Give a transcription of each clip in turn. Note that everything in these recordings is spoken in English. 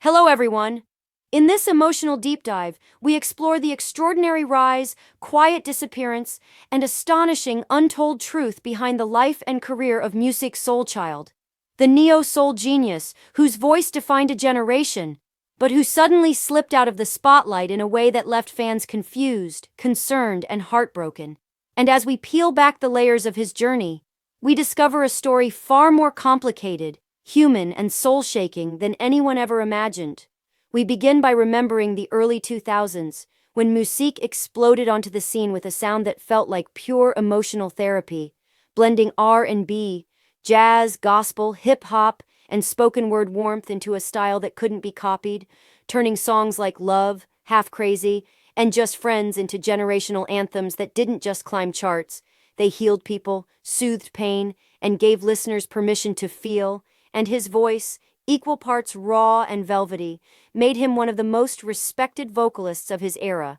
Hello, everyone. In this emotional deep dive, we explore the extraordinary rise, quiet disappearance, and astonishing untold truth behind the life and career of Musiq Soulchild, the neo-soul genius whose voice defined a generation, but who suddenly slipped out of the spotlight in a way that left fans confused, concerned, and heartbroken. And as we peel back the layers of his journey, we discover a story far more complicated, human, and soul-shaking than anyone ever imagined. We begin by remembering the early 2000s, when Musiq exploded onto the scene with a sound that felt like pure emotional therapy, blending R&B, jazz, gospel, hip-hop, and spoken-word warmth into a style that couldn't be copied, turning songs like Love, Half Crazy, and Just Friends into generational anthems that didn't just climb charts. They healed people, soothed pain, and gave listeners permission to feel, and his voice, equal parts raw and velvety, made him one of the most respected vocalists of his era.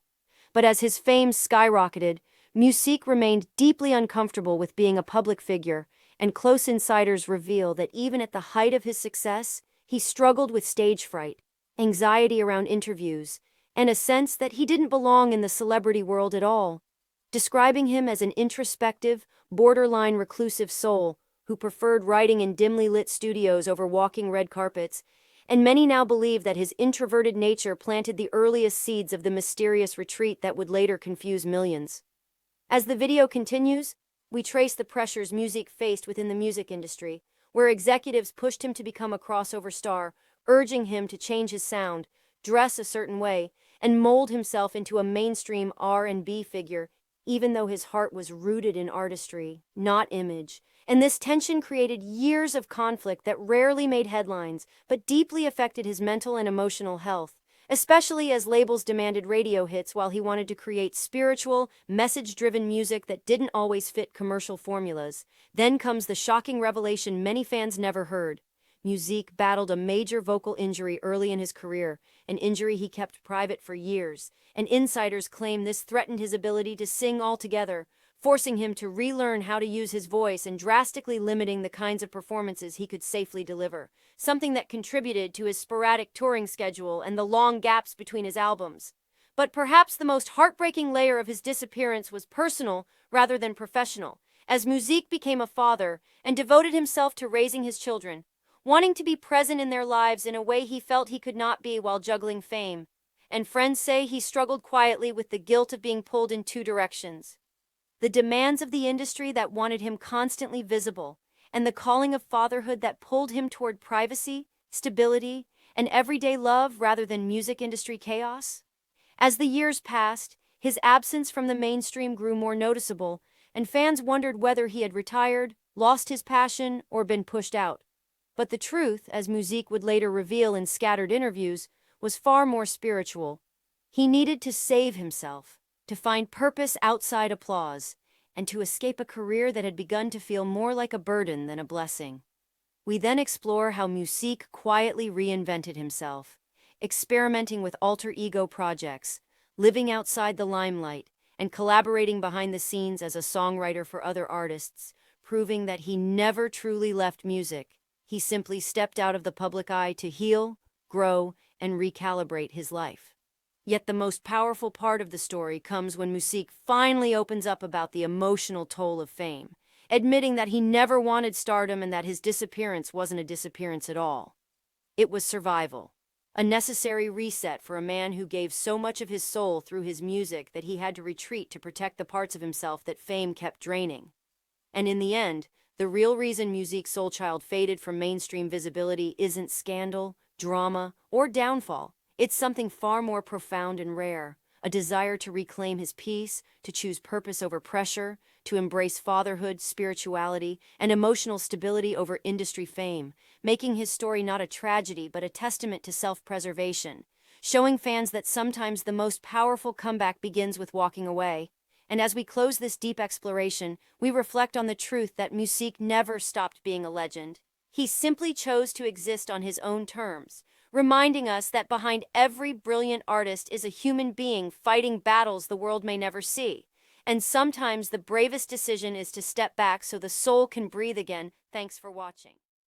But as his fame skyrocketed, Musiq remained deeply uncomfortable with being a public figure, and close insiders reveal that even at the height of his success, he struggled with stage fright, anxiety around interviews, and a sense that he didn't belong in the celebrity world at all, describing him as an introspective, borderline reclusive soul who preferred writing in dimly lit studios over walking red carpets, and many now believe that his introverted nature planted the earliest seeds of the mysterious retreat that would later confuse millions. As the video continues, we trace the pressures Musiq faced within the music industry, where executives pushed him to become a crossover star, urging him to change his sound, dress a certain way, and mold himself into a mainstream R&B figure, even though his heart was rooted in artistry, not image. And this tension created years of conflict that rarely made headlines, but deeply affected his mental and emotional health, especially as labels demanded radio hits while he wanted to create spiritual, message-driven music that didn't always fit commercial formulas. Then comes the shocking revelation many fans never heard. Musiq battled a major vocal injury early in his career, an injury he kept private for years, and insiders claim this threatened his ability to sing altogether, forcing him to relearn how to use his voice and drastically limiting the kinds of performances he could safely deliver, something that contributed to his sporadic touring schedule and the long gaps between his albums. But perhaps the most heartbreaking layer of his disappearance was personal rather than professional, as Musiq became a father and devoted himself to raising his children, wanting to be present in their lives in a way he felt he could not be while juggling fame. And friends say he struggled quietly with the guilt of being pulled in two directions: the demands of the industry that wanted him constantly visible, and the calling of fatherhood that pulled him toward privacy, stability, and everyday love rather than music industry chaos. As the years passed, his absence from the mainstream grew more noticeable, and fans wondered whether he had retired, lost his passion, or been pushed out. But the truth, as Musiq would later reveal in scattered interviews, was far more spiritual. He needed to save himself, to find purpose outside applause, and to escape a career that had begun to feel more like a burden than a blessing. We then explore how Musiq quietly reinvented himself, experimenting with alter ego projects, living outside the limelight, and collaborating behind the scenes as a songwriter for other artists, proving that he never truly left music. He simply stepped out of the public eye to heal, grow, and recalibrate his life. Yet the most powerful part of the story comes when Musiq finally opens up about the emotional toll of fame, admitting that he never wanted stardom and that his disappearance wasn't a disappearance at all. It was survival, a necessary reset for a man who gave so much of his soul through his music that he had to retreat to protect the parts of himself that fame kept draining. And in the end, the real reason Musiq Soulchild faded from mainstream visibility isn't scandal, drama, or downfall. It's something far more profound and rare: a desire to reclaim his peace, to choose purpose over pressure, to embrace fatherhood, spirituality, and emotional stability over industry fame, making his story not a tragedy but a testament to self-preservation, showing fans that sometimes the most powerful comeback begins with walking away. And as we close this deep exploration, we reflect on the truth that Musiq never stopped being a legend. He simply chose to exist on his own terms, reminding us that behind every brilliant artist is a human being fighting battles the world may never see. And sometimes the bravest decision is to step back so the soul can breathe again. Thanks for watching.